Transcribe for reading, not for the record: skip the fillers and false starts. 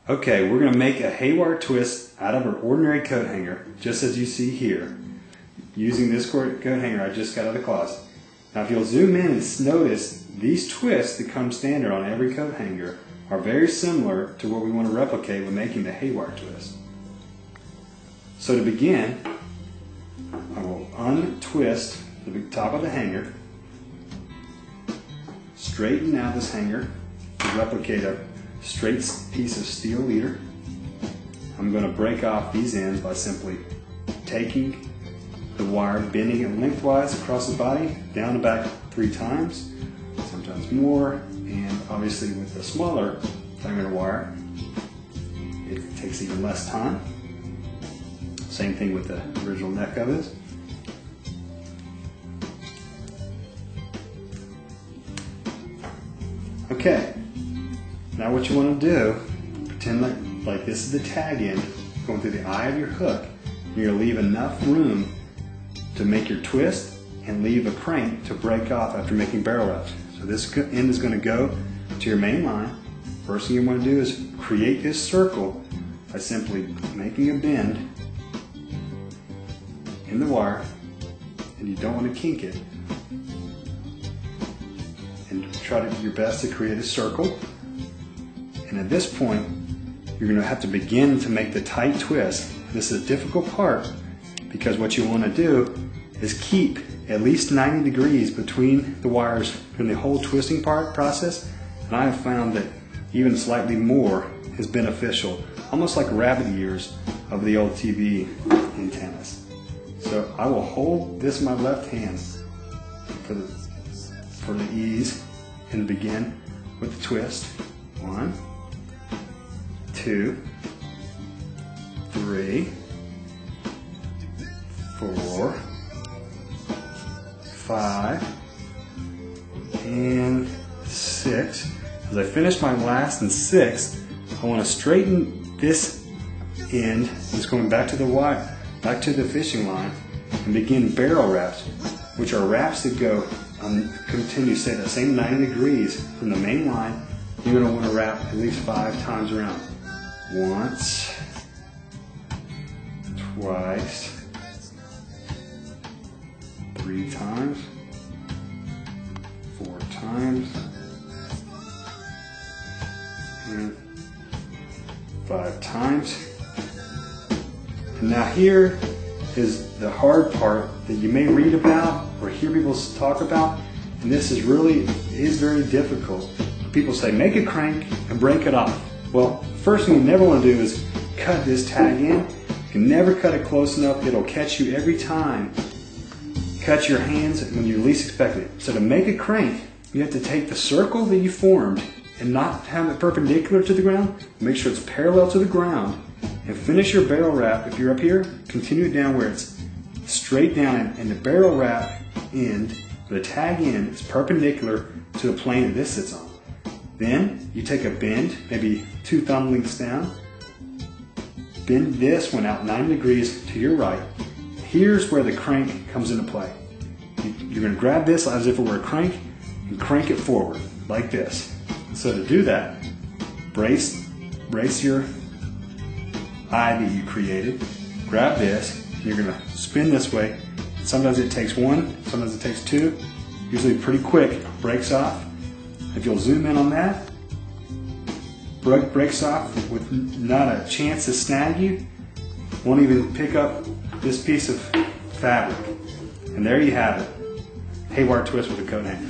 Okay, we're going to make a Haywire Twist out of an ordinary coat hanger, just as you see here, using this coat hanger I just got out of the closet. Now if you'll zoom in and notice, these twists that come standard on every coat hanger are very similar to what we want to replicate when making the Haywire Twist. So to begin, I will untwist the top of the hanger, straighten out this hanger to replicate a straight piece of steel leader. I'm going to break off these ends by simply taking the wire, bending it lengthwise across the body, down and back 3 times, sometimes more, and obviously with the smaller diameter wire, it takes even less time. Same thing with the original neck of it. Okay. Now what you want to do, pretend like this is the tag end going through the eye of your hook. You're going to leave enough room to make your twist and leave a crank to break off after making barrel wraps. So this end is going to go to your main line. First thing you want to do is create this circle by simply making a bend in the wire, and you don't want to kink it. And try to do your best to create a circle. And at this point, you're going to have to begin to make the tight twist. This is a difficult part because what you want to do is keep at least 90 degrees between the wires in the whole twisting process. And I have found that even slightly more is beneficial, almost like rabbit ears of the old TV antennas. So I will hold this in my left hand for the ease and begin with the twist. 1, 2, 3, 4, 5, and 6. As I finish my last and 6th, I want to straighten this end that's going back to the wire, back to the fishing line, and begin barrel wraps, which are wraps that go continue, say, the same 90 degrees from the main line. You're going to want to wrap at least 5 times around. Once, twice, 3 times, 4 times, and 5 times. And now here is the hard part that you may read about or hear people talk about, and this is very difficult. People say make a crank and break it off. Well, first thing you never want to do is cut this tag in. You can never cut it close enough. It'll catch you every time. Cut your hands when you least expect it. So to make a crank, you have to take the circle that you formed and not have it perpendicular to the ground. Make sure it's parallel to the ground. And finish your barrel wrap. If you're up here, continue down where it's straight down, and the barrel wrap end, the tag end, is perpendicular to the plane that this sits on. Then you take a bend, maybe 2 thumb lengths down, bend this one out 90 degrees to your right. Here's where the crank comes into play. You're going to grab this as if it were a crank and crank it forward like this. So to do that, brace your eye that you created, grab this, and you're going to spin this way. Sometimes it takes 1, sometimes it takes 2, usually pretty quick, breaks off. If you'll zoom in on that, breaks off with not a chance to snag you, won't even pick up this piece of fabric. And there you have it, Haywire Twist with a coat hanger.